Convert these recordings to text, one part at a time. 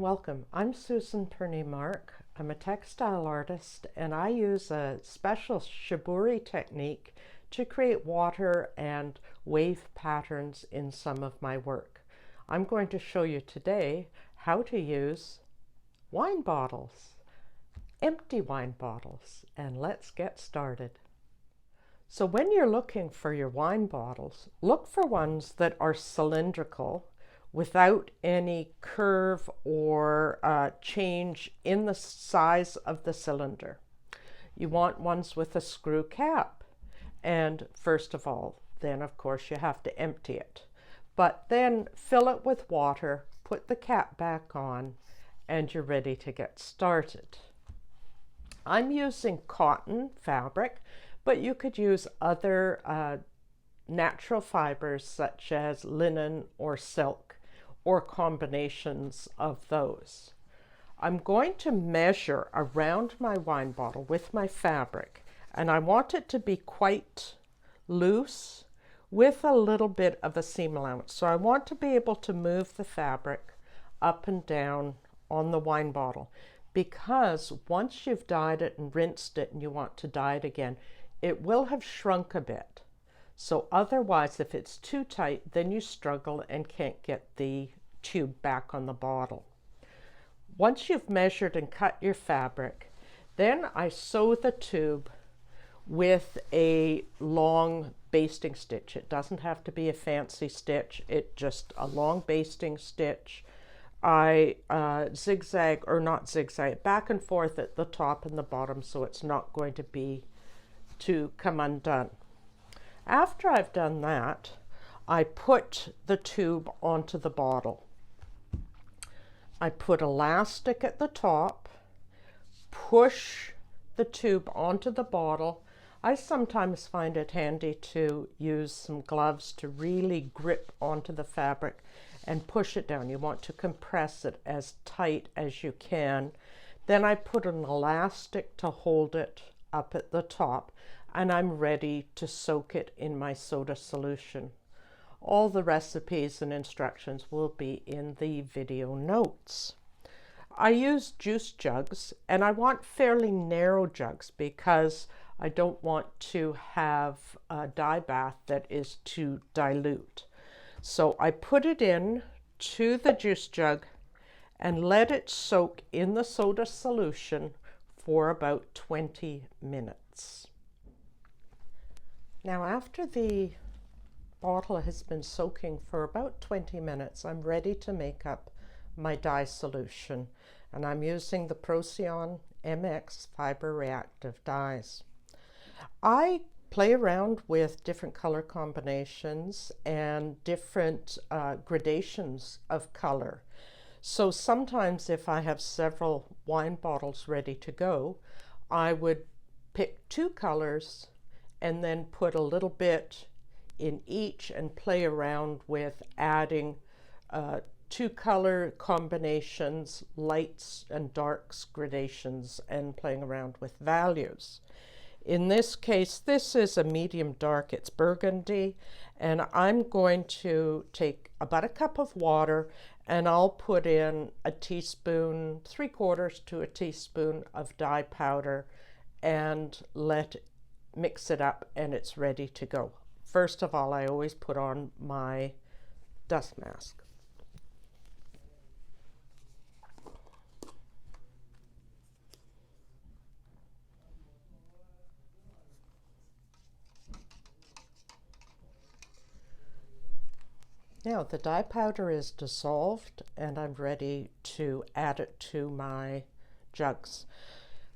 welcome. I'm Susan Perney-Mark. I'm a textile artist and I use a special Shibori technique to create water and wave patterns in some of my work. I'm going to show you today how to use wine bottles, empty wine bottles, and let's get started. So when you're looking for your wine bottles, look for ones that are cylindrical without any curve or change in the size of the cylinder. You want ones with a screw cap. And first of all, then of course you have to empty it. But then fill it with water, put the cap back on, and you're ready to get started. I'm using cotton fabric, but you could use other natural fibers such as linen or silk, or combinations of those. I'm going to measure around my wine bottle with my fabric, and I want it to be quite loose with a little bit of a seam allowance. So I want to be able to move the fabric up and down on the wine bottle, because once you've dyed it and rinsed it and you want to dye it again, it will have shrunk a bit. So otherwise, if it's too tight, then you struggle and can't get the tube back on the bottle. Once you've measured and cut your fabric, then I sew the tube with a long basting stitch. It doesn't have to be a fancy stitch, it's just a long basting stitch. I zigzag, or not zigzag, back and forth at the top and the bottom so it's not going to come undone. After I've done that, I put the tube onto the bottle. I put elastic at the top, push the tube onto the bottle. I sometimes find it handy to use some gloves to really grip onto the fabric and push it down. You want to compress it as tight as you can. Then I put an elastic to hold it up at the top, and I'm ready to soak it in my soda solution. All the recipes and instructions will be in the video notes. I use juice jugs, and I want fairly narrow jugs because I don't want to have a dye bath that is too dilute. So I put it in to the juice jug and let it soak in the soda solution for about 20 minutes. Now after the bottle has been soaking for about 20 minutes, I'm ready to make up my dye solution, and I'm using the Procyon MX fiber reactive dyes. I play around with different color combinations and different gradations of color. So sometimes if I have several wine bottles ready to go, I would pick two colors and then put a little bit in each and play around with adding two color combinations, lights and darks gradations, and playing around with values. In this case, this is a medium dark, it's burgundy, and I'm going to take about a cup of water and I'll put in a teaspoon, 3/4 to a teaspoon of dye powder and mix it up, and it's ready to go. First of all, I always put on my dust mask. Now the dye powder is dissolved and I'm ready to add it to my jugs.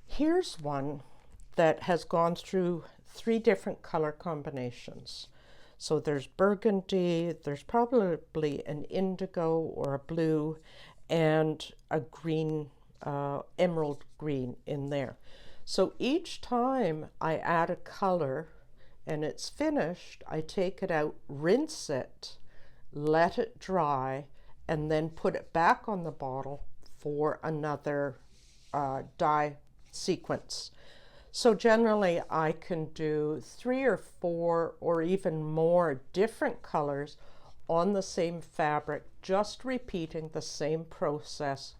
Here's one that has gone through 3 different color combinations. So there's burgundy, there's probably an indigo or a blue, and a green, emerald green in there. So each time I add a color and it's finished, I take it out, rinse it, let it dry, and then put it back on the bottle for another dye sequence. So generally I can do 3 or 4 or even more different colors on the same fabric, just repeating the same process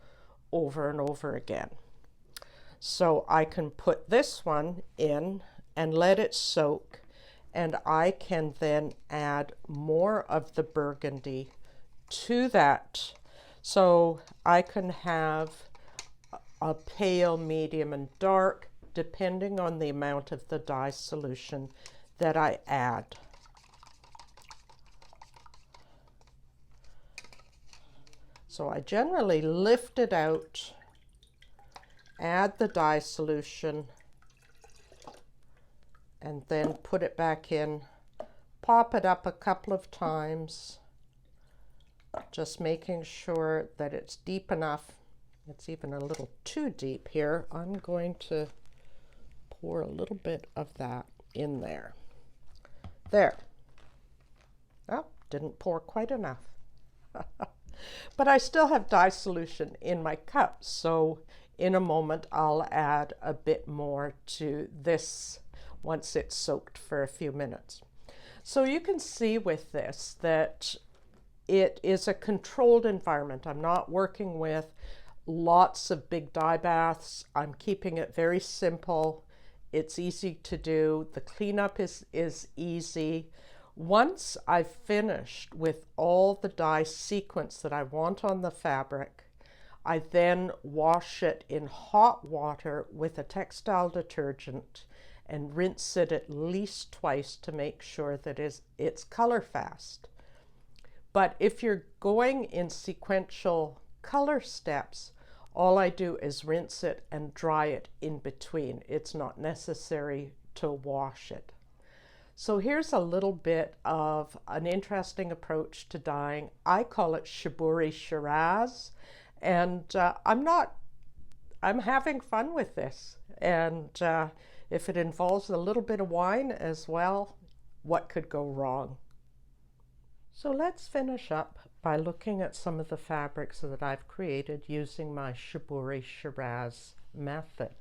over and over again. So I can put this one in and let it soak, and I can then add more of the burgundy to that. So I can have a pale, medium, and dark, depending on the amount of the dye solution that I add. So I generally lift it out, add the dye solution, and then put it back in, pop it up a couple of times, just making sure that it's deep enough. It's even a little too deep here. I'm going to pour a little bit of that in there. There. Oh, didn't pour quite enough. But I still have dye solution in my cup, so in a moment I'll add a bit more to this once it's soaked for a few minutes. So you can see with this that it is a controlled environment. I'm not working with lots of big dye baths. I'm keeping it very simple. It's easy to do. The cleanup is easy. Once I've finished with all the dye sequence that I want on the fabric, I then wash it in hot water with a textile detergent and rinse it at least twice to make sure that it's color fast. But if you're going in sequential color steps, all I do is rinse it and dry it in between. It's not necessary to wash it. So here's a little bit of an interesting approach to dyeing. I call it Shibori Shiraz, and I'm having fun with this. And if it involves a little bit of wine as well, what could go wrong? So let's finish up by looking at some of the fabrics that I've created using my Shibori Shiraz method.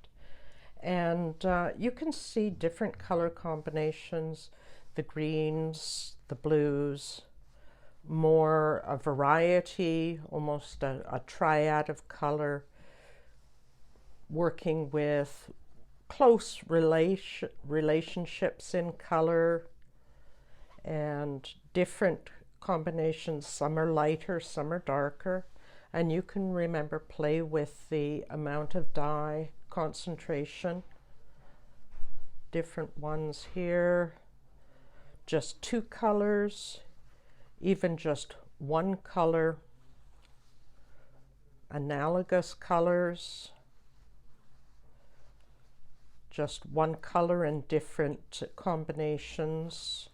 And you can see different color combinations, the greens, the blues, more a variety, almost a triad of color, working with close relationships in color and different combinations. Some are lighter, some are darker, and you can remember play with the amount of dye, concentration. Different ones here, just two colors, even just one color, analogous colors, just one color in different combinations,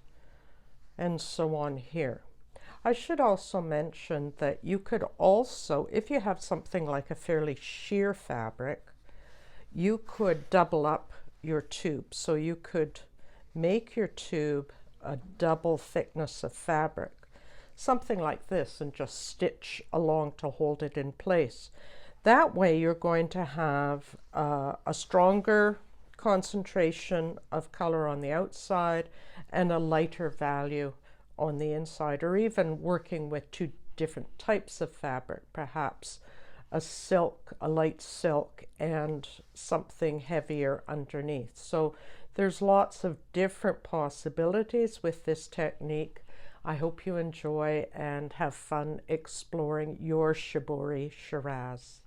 and so on here. I should also mention that you could also, if you have something like a fairly sheer fabric, you could double up your tube. So you could make your tube a double thickness of fabric, something like this, and just stitch along to hold it in place. That way you're going to have a stronger concentration of color on the outside and a lighter value on the inside, or even working with two different types of fabric, perhaps a silk, a light silk, and something heavier underneath. So there's lots of different possibilities with this technique. I hope you enjoy and have fun exploring your Shibori Shiraz.